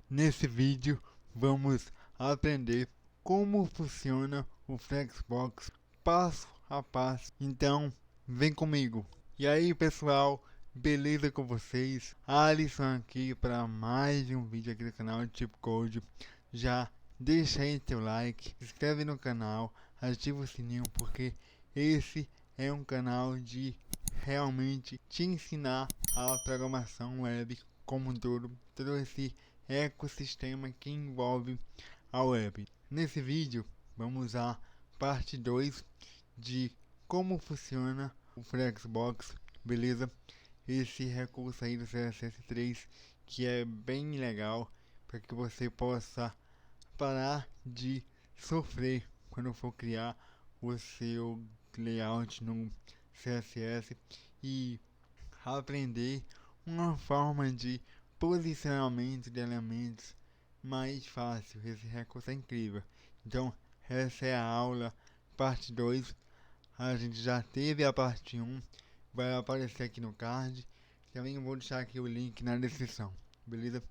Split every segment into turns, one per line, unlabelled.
Nesse vídeo vamos aprender como funciona o Flexbox passo a passo. Então, vem comigo. E aí, pessoal, beleza com vocês? Alisson aqui para mais um vídeo aqui do canal Tipo Code. Já deixa aí teu like, se inscreve no canal, ativa o sininho porque esse é um canal de realmente te ensinar a programação web como um todo esse ecossistema que envolve a web. Nesse vídeo vamos à parte 2 de como funciona o Flexbox, beleza? Esse recurso aí do CSS3 que é bem legal para que você possa parar de sofrer quando for criar o seu layout no CSS e aprender uma forma de posicionamento de elementos mais fácil. Esse recurso é incrível. Então, essa é a aula, parte 2. A gente já teve a parte 1, vai aparecer aqui no card. Também vou deixar aqui o link na descrição, beleza?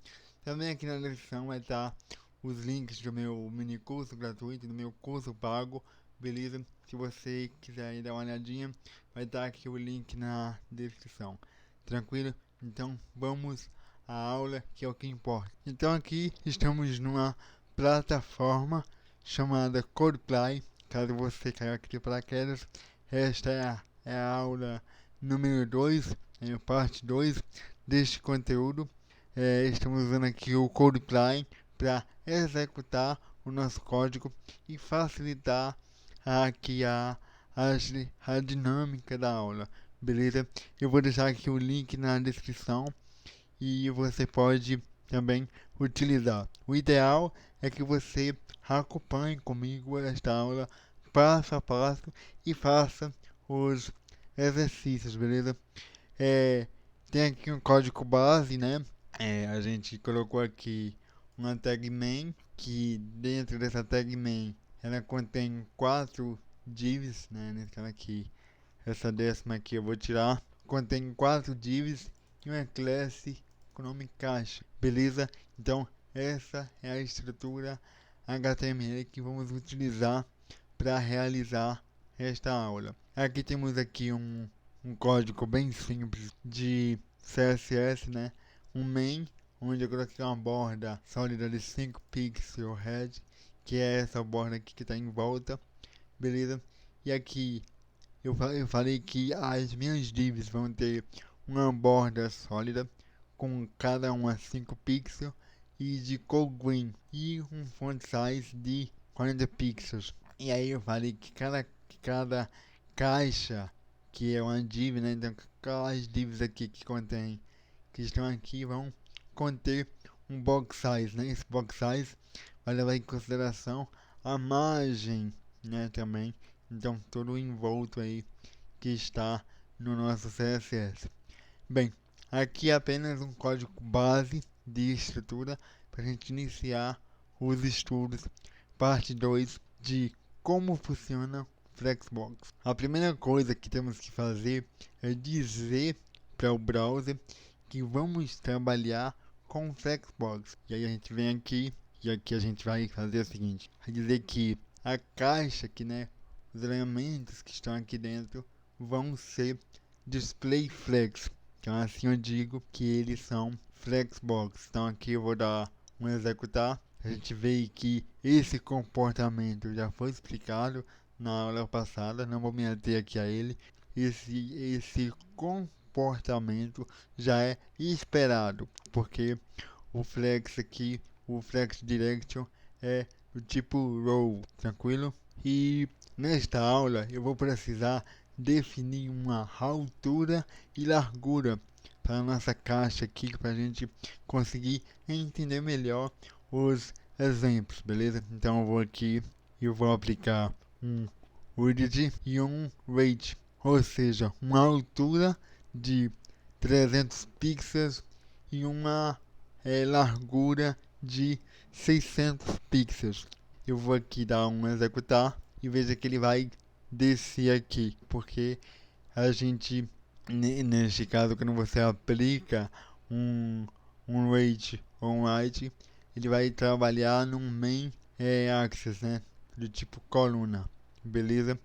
Também aqui na descrição vai estar os links do meu mini curso gratuito, do meu curso pago, beleza? Se você quiser ir dar uma olhadinha, vai estar aqui o link na descrição. Tranquilo? Então vamos à aula, que é o que importa. Então aqui estamos numa plataforma chamada CodePly. Caso você caiu aqui de paraquedas, esta é a aula número 2, parte 2 deste conteúdo. Estamos usando aqui o CodePly para executar o nosso código e facilitar aqui a dinâmica da aula, beleza? Eu vou deixar aqui o link na descrição e você pode também utilizar. O ideal é que você acompanhe comigo esta aula passo a passo e faça os exercícios, beleza? Tem aqui um código base, né? A gente colocou aqui uma tag main, que dentro dessa tag main ela contém 4 divs, né? Nesse caso aqui, essa décima aqui eu vou tirar. Contém 4 divs e uma classe com nome caixa, beleza? Então essa é a estrutura HTML que vamos utilizar para realizar esta aula. Aqui temos aqui um código bem simples de CSS, né? Um main, onde eu coloquei uma borda sólida de 5 pixels red, que é essa borda aqui que está em volta, beleza? E aqui eu falei que as minhas divs vão ter uma borda sólida com cada uma 5 pixels e de cor green e um font size de 40 pixels. E aí eu falei que cada caixa que é uma div, né? Então aquelas divs aqui que estão aqui vão conter um box size, né? Esse box size vai levar em consideração a margem, né? Também, então todo o envolto aí que está no nosso CSS. Bem, aqui é apenas um código base de estrutura para a gente iniciar os estudos, parte 2 de como funciona o Flexbox. A primeira coisa que temos que fazer é dizer para o browser que vamos trabalhar com o Flexbox. E aí a gente vem aqui e aqui a gente vai fazer o seguinte: vai dizer que a caixa aqui, né, os elementos que estão aqui dentro vão ser display flex. Então assim eu digo que eles são Flexbox. Então aqui eu vou dar um executar. A gente vê que esse comportamento já foi explicado na aula passada, não vou me ater aqui a ele. Esse comportamento já é esperado, porque o flex aqui, o flex direction é do tipo row, tranquilo? E nesta aula eu vou precisar definir uma altura e largura para a nossa caixa aqui, para a gente conseguir entender melhor os exemplos, beleza? Então eu vou aqui e vou aplicar um widget e um weight, ou seja, uma altura de 300 pixels e uma largura de 600 pixels. Eu vou aqui dar um executar e veja que ele vai descer aqui, porque a gente, neste caso, quando você aplica um weight ou um height, ele vai trabalhar num main axis, né? Do tipo coluna, beleza?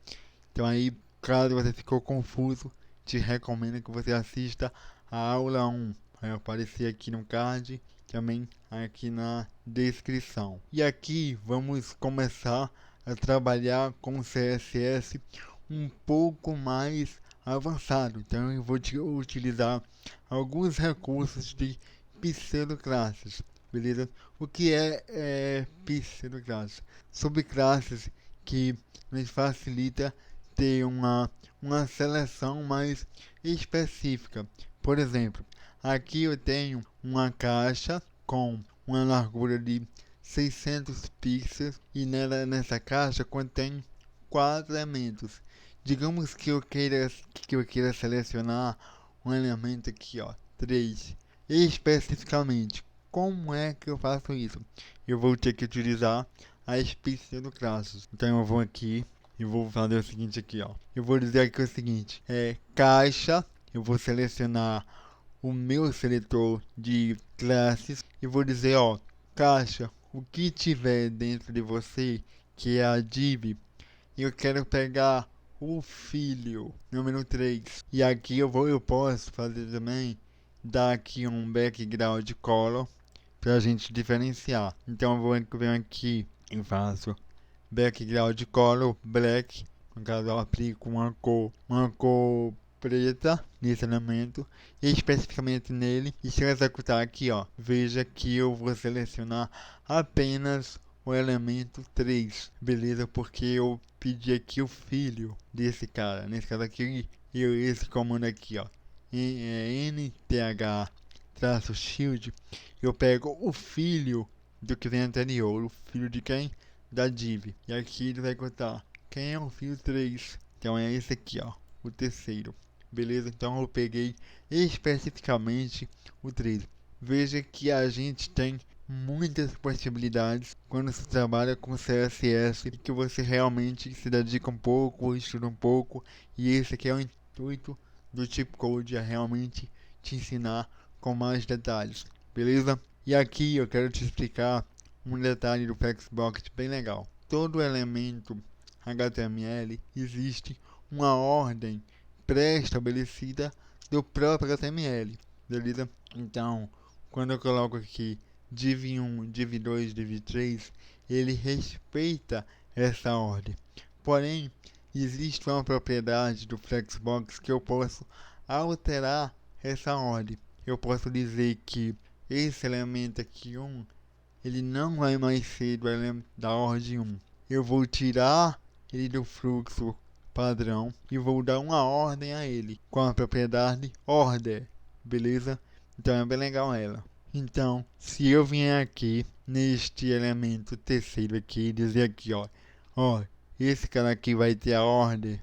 Então aí, caso você ficou confuso, te recomendo que você assista a aula 1. Vai aparecer aqui no card, também aqui na descrição. E aqui vamos começar a trabalhar com o CSS um pouco mais avançado. Então eu vou utilizar alguns recursos de pseudoclasses, beleza? O que é pseudoclasses? Subclasses que nos facilita ter uma seleção mais específica. Por exemplo, aqui eu tenho uma caixa com uma largura de 600 pixels e nessa caixa contém 4 elementos. Digamos que eu queira selecionar um elemento aqui, ó, 3. Especificamente, como é que eu faço isso? Eu vou ter que utilizar as pseudoclasses. Então eu vou aqui e vou fazer o seguinte aqui, ó. Eu vou dizer aqui o seguinte, caixa, eu vou selecionar o meu seletor de classes e vou dizer, ó, caixa, o que tiver dentro de você, que é a div, eu quero pegar o filho, número 3. E aqui eu posso fazer também, dar aqui um background color pra gente diferenciar. Então eu venho aqui e faço background color black, no caso eu aplico uma cor preta nesse elemento, e especificamente nele, e se eu executar aqui, ó, veja que eu vou selecionar apenas o elemento 3, beleza? Porque eu pedi aqui o filho desse cara, nesse caso aqui, esse comando aqui, ó, nth-shield, eu pego o filho do que vem anterior, o filho de quem? Da div. E aqui ele vai contar quem é o filho 3. Então é esse aqui, ó, o terceiro. Beleza? Então eu peguei especificamente o 3. Veja que a gente tem muitas possibilidades quando se trabalha com CSS, que você realmente se dedica um pouco, estuda um pouco, e esse aqui é o intuito do Cheat Code, é realmente te ensinar com mais detalhes, beleza? E aqui eu quero te explicar um detalhe do Flexbox bem legal. Todo elemento HTML existe uma ordem pré-estabelecida do próprio HTML, beleza? Então, quando eu coloco aqui div1, div2, div3, ele respeita essa ordem. Porém, existe uma propriedade do Flexbox que eu posso alterar essa ordem. Eu posso dizer que esse elemento aqui 1, ele não vai mais ser do elemento da ordem 1. Eu vou tirar ele do fluxo padrão e vou dar uma ordem a ele com a propriedade order, beleza? Então é bem legal ela. Então, se eu vier aqui neste elemento terceiro aqui e dizer aqui, ó, esse cara aqui vai ter a ordem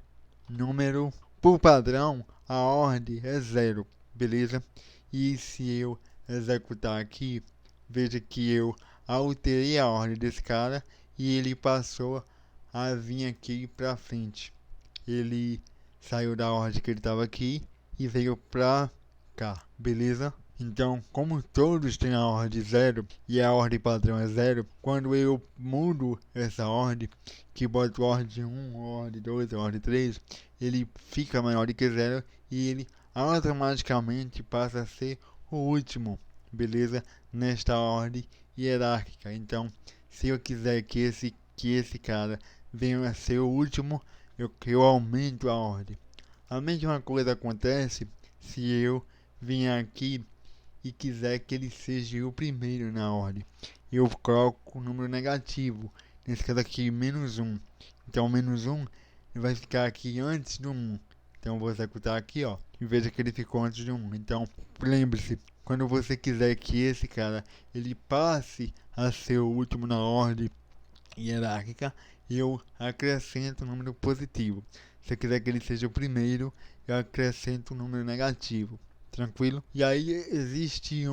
número, por padrão, a ordem é 0, beleza? E se eu executar aqui, veja que eu alterei a ordem desse cara e ele passou a vir aqui pra frente. Ele saiu da ordem que ele estava aqui e veio pra cá, beleza? Então, como todos têm a ordem 0 e a ordem padrão é 0, quando eu mudo essa ordem, que boto ordem 1, ordem 2, ordem 3, ele fica maior do que 0 e ele automaticamente passa a ser o último, beleza? Nesta ordem hierárquica. Então, se eu quiser que esse cara venha a ser o último, eu aumento a ordem. A mesma coisa acontece se eu vier aqui e quiser que ele seja o primeiro na ordem. Eu coloco o número negativo, nesse caso aqui, -1. Então, -1 vai ficar aqui antes do 1. Então, eu vou executar aqui, ó, e veja que ele ficou antes do 1. Então, lembre-se, quando você quiser que esse cara ele passe a ser o último na ordem hierárquica, eu acrescento um número positivo. Se eu quiser que ele seja o primeiro, eu acrescento um número negativo. Tranquilo? E aí existe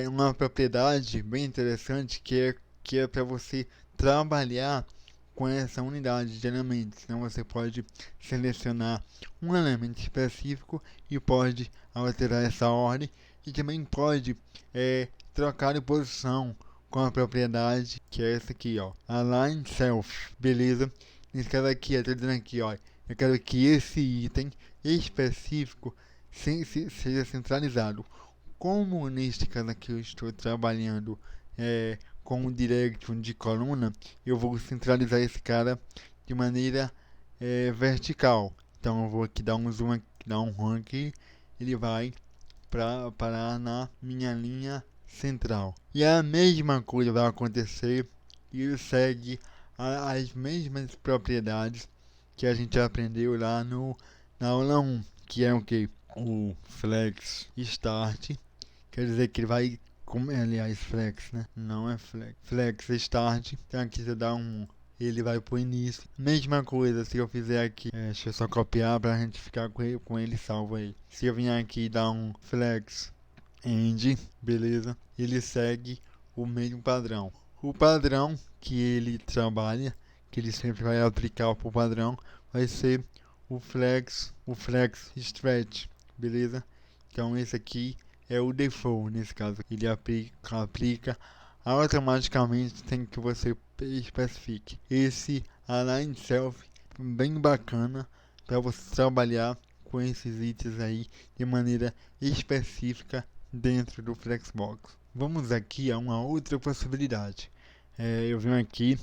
uma propriedade bem interessante que é para você trabalhar com essa unidade de elementos. Então você pode selecionar um elemento específico e pode alterar essa ordem, e também pode trocar de posição com a propriedade que é essa aqui, ó, Align Self, beleza? Nesse caso aqui, eu tô dizendo aqui, ó, eu quero que esse item específico seja centralizado. Como neste caso aqui eu estou trabalhando com o direction de coluna, eu vou centralizar esse cara de maneira vertical. Então eu vou aqui dar um zoom, aqui, dar um run aqui, ele vai parar na minha linha central. E a mesma coisa vai acontecer e ele segue as mesmas propriedades que a gente aprendeu lá na aula 1, que é o que? O flex start, quer dizer que ele vai, aliás, flex, né? Não é flex. Flex start, então aqui você dá um, ele vai pro início. Mesma coisa se eu fizer aqui, deixa eu só copiar pra gente ficar com ele salvo aí. Se eu vier aqui e dar um flex end, beleza? Ele segue o mesmo padrão. O padrão que ele trabalha, que ele sempre vai aplicar pro padrão, vai ser o flex stretch, beleza? Então esse aqui é o default nesse caso. Ele aplica automaticamente sem que você especifique. Esse Align Self bem bacana para você trabalhar com esses itens aí de maneira específica dentro do Flexbox. Vamos aqui a uma outra possibilidade. Eu venho aqui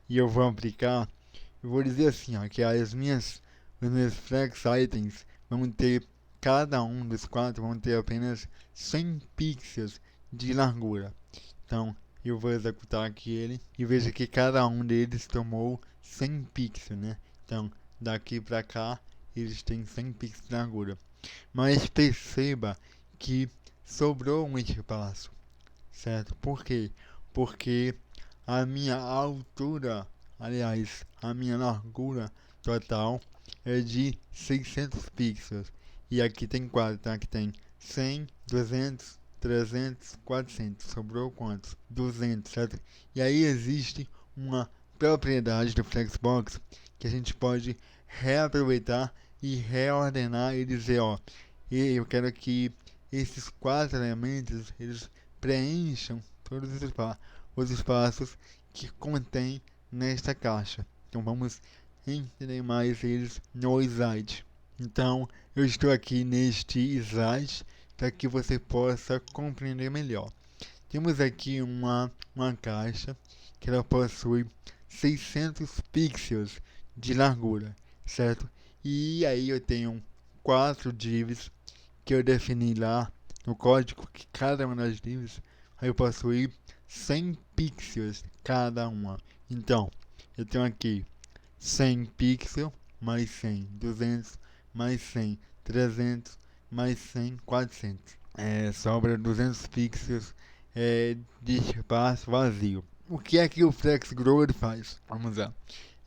e eu vou aplicar, eu vou dizer assim, ó, que os meus Flex Items vão ter, cada um dos quatro vão ter apenas 100 pixels de largura. Então eu vou executar aqui ele e veja que cada um deles tomou 100 pixels, né? Então daqui para cá eles têm 100 pixels de largura. Mas perceba que sobrou um espaço, certo? Por quê? Porque a minha altura, aliás, a minha largura total é de 600 pixels. E aqui tem 4, tá? Aqui tem 100, 200, 300, 400. Sobrou quantos? 200, certo? E aí existe uma propriedade do Flexbox que a gente pode reaproveitar e reordenar e dizer, ó, eu quero que esses 4 elementos eles preencham todos os espaços que contém nesta caixa. Então vamos entender mais eles no slide. Então eu estou aqui neste slide para que você possa compreender melhor. Temos aqui uma caixa que ela possui 600 pixels de largura, certo? E aí eu tenho 4 divs que eu defini lá no código, que cada uma das divs vai possuir 100 pixels cada uma. Então, eu tenho aqui 100 pixels mais 100, 200 mais 100, 300 mais 100, 400. Sobra 200 pixels de espaço vazio. O que é que o FlexGrower faz? Vamos lá.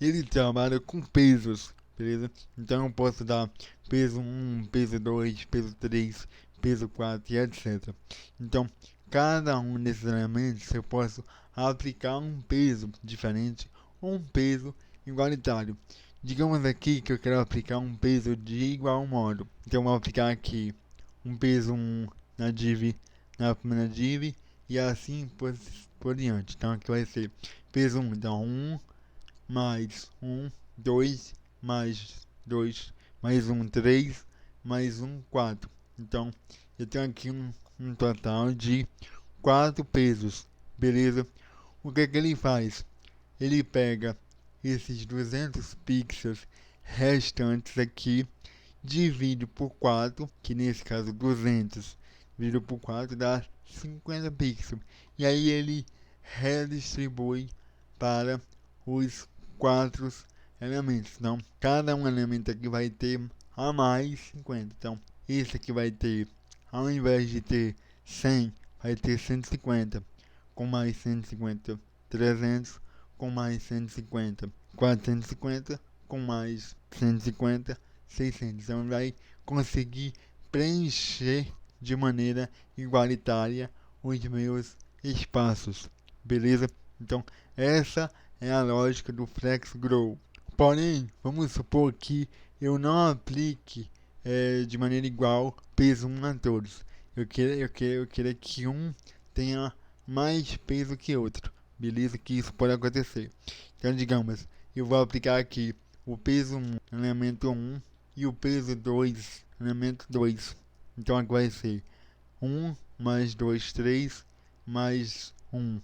Ele trabalha com pesos, beleza? Então eu posso dar peso 1, peso 2, peso 3, peso 4 e etc. Então, cada um desses elementos eu posso aplicar um peso diferente ou um peso igualitário. Digamos aqui que eu quero aplicar um peso de igual modo. Então eu vou aplicar aqui um peso 1 na primeira div e assim por diante. Então aqui vai ser peso 1, então 1 mais 1, 2 mais 2 mais 1, 3 mais 1, 4. Então eu tenho aqui um total de 4 pesos, beleza? O que é que ele faz? Ele pega esses 200 pixels restantes aqui, divide por 4, que nesse caso 200 dividido por 4 dá 50 pixels. E aí ele redistribui para os 4 elementos. Então, cada um elemento aqui vai ter a mais 50. Então, esse aqui vai ter, ao invés de ter 100, vai ter 150. Com mais 150, 300. Com mais 150, 450. Com mais 150, 600. Então, vai conseguir preencher de maneira igualitária os meus espaços. Beleza? Então, essa é a lógica do FlexGrow. Porém, vamos supor que eu não aplique de maneira igual peso 1 a todos. Eu queria que um tenha mais peso que outro, beleza? Que isso pode acontecer. Então, digamos, eu vou aplicar aqui o peso 1, elemento 1, e o peso 2, elemento 2. Então aqui vai ser 1 mais 2, 3, mais 1,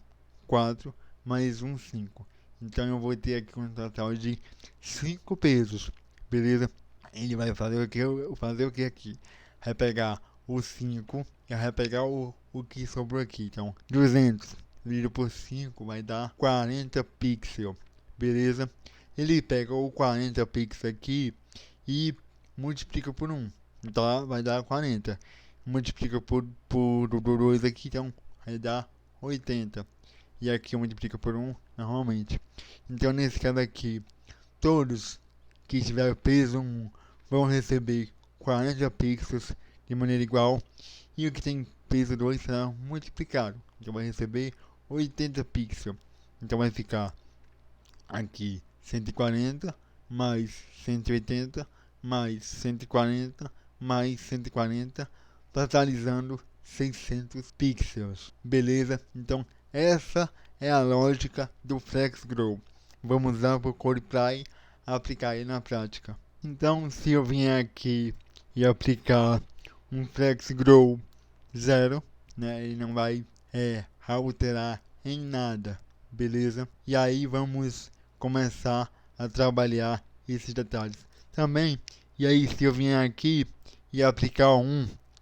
4, mais 1, 5. Então eu vou ter aqui um total de 5 pesos, beleza? Ele vai fazer o que? Fazer o que aqui? Vai pegar o 5 e vai pegar o que sobrou aqui. Então 200 dividido por 5 vai dar 40 pixels, beleza? Ele pega o 40 pixels aqui e multiplica por 1. Então vai dar 40. Multiplica por 2 aqui, então vai dar 80. E aqui multiplica por 1 normalmente. Então nesse caso aqui, todos que tiver peso 1 vão receber 40 pixels de maneira igual. E o que tem peso 2 será multiplicado. Então vai receber 80 pixels. Então vai ficar aqui 140 mais 180 mais 140 mais 140, totalizando 600 pixels. Beleza? Então essa é a lógica do FlexGrow. Vamos usar o CodePly aplicar ele na prática. Então, se eu vier aqui e aplicar um FlexGrow 0, né, ele não vai alterar em nada, beleza? E aí vamos começar a trabalhar esses detalhes. Também, e aí se eu vier aqui e aplicar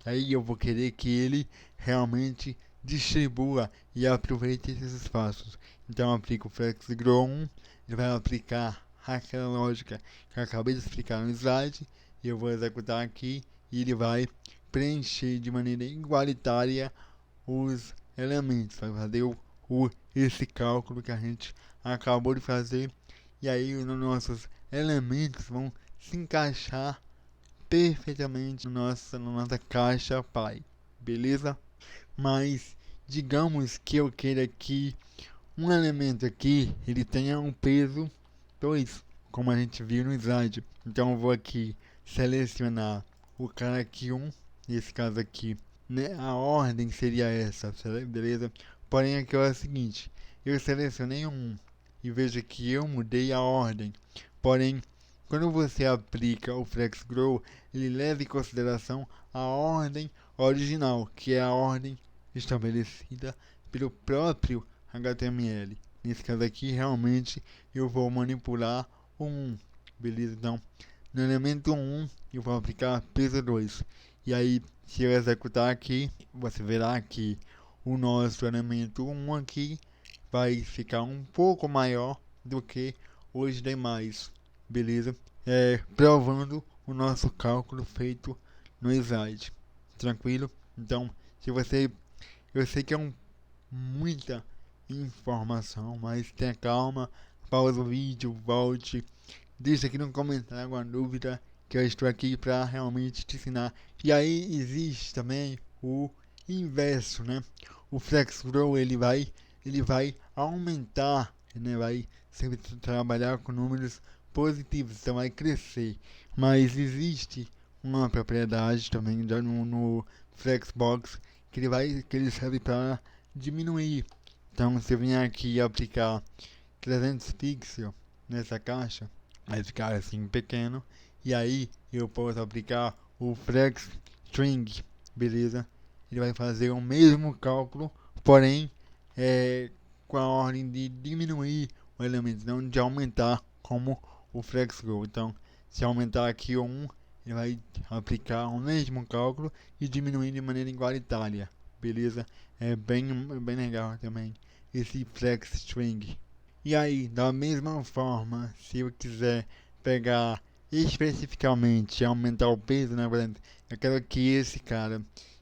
aí eu vou querer que ele realmente distribua e aproveite esses espaços. Então eu aplico o FlexGrow 1, ele vai aplicar aquela lógica que eu acabei de explicar no slide, e eu vou executar aqui e ele vai preencher de maneira igualitária os elementos, vai fazer esse cálculo que a gente acabou de fazer, e aí os nossos elementos vão se encaixar perfeitamente na nossa caixa Pi, beleza? Mas digamos que eu queira que um elemento aqui ele tenha um peso 2, como a gente viu no slide. Então eu vou aqui selecionar o cara aqui 1, nesse caso aqui, né? A ordem seria essa, beleza? Porém aqui é o seguinte, eu selecionei um e veja que eu mudei a ordem. Porém, quando você aplica o FlexGrow, ele leva em consideração a ordem original, que é a ordem estabelecida pelo próprio HTML. Nesse caso aqui, realmente, eu vou manipular o 1, beleza? Então, no elemento 1, eu vou aplicar peso 2. E aí, se eu executar aqui, você verá que o nosso elemento 1 aqui vai ficar um pouco maior do que os demais, beleza? Provando o nosso cálculo feito no slide. Tranquilo? Então, se você... Eu sei que é muita informação, mas tenha calma, pausa o vídeo, volte, deixa aqui no comentário alguma dúvida, que eu estou aqui para realmente te ensinar. E aí existe também o inverso, né? O FlexGrow ele vai aumentar, né? Vai sempre trabalhar com números positivos, então vai crescer. Mas existe uma propriedade também no Flexbox que ele serve para diminuir. Então, se eu vier aqui e aplicar 300 pixels nessa caixa, vai ficar assim pequeno. E aí eu posso aplicar o Flex String, beleza? Ele vai fazer o mesmo cálculo, porém com a ordem de diminuir o elemento, não de aumentar como o FlexGrow. Então, se aumentar aqui o 1, ele vai aplicar o mesmo cálculo e diminuir de maneira igualitária, beleza? É bem legal também esse Flex String. E aí, da mesma forma, se eu quiser pegar especificamente aumentar o peso, né, por exemplo, eu quero que esse cara,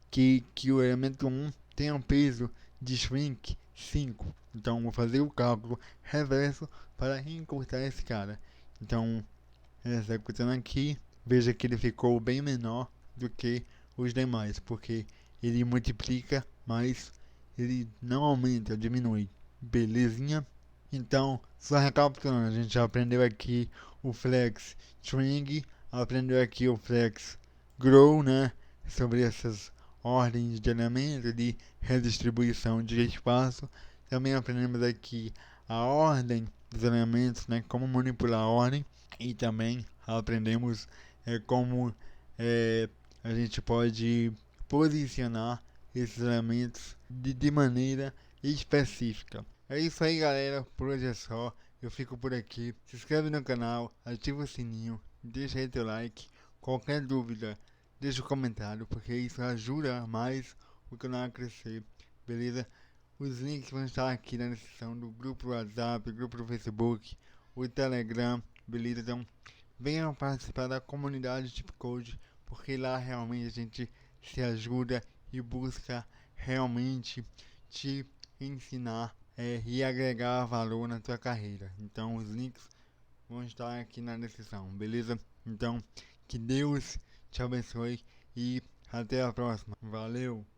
que o elemento 1 tenha um peso de shrink 5. Então, vou fazer o cálculo reverso para encurtar esse cara. Então, executando aqui, veja que ele ficou bem menor do que os demais, porque ele multiplica, mas ele não aumenta, diminui. Belezinha? Então, só recapitulando, a gente já aprendeu aqui o Flex String, aprendeu aqui o Flex Grow, né? Sobre essas ordens de elemento, de redistribuição de espaço. Também aprendemos aqui a ordem dos elementos, né, como manipular a ordem, e também aprendemos como a gente pode posicionar esses elementos de maneira específica. É isso aí, galera, por hoje é só. Eu fico por aqui. Se inscreve no canal, ativa o sininho, deixa aí teu like. Qualquer dúvida, deixa um comentário, porque isso ajuda mais o canal a crescer, beleza? Os links vão estar aqui na descrição do grupo do WhatsApp, grupo do Facebook, o Telegram, beleza? Então, venham participar da comunidade Tipcode, porque lá realmente a gente se ajuda e busca realmente te ensinar e agregar valor na tua carreira. Então, os links vão estar aqui na descrição, beleza? Então, que Deus te abençoe e até a próxima. Valeu!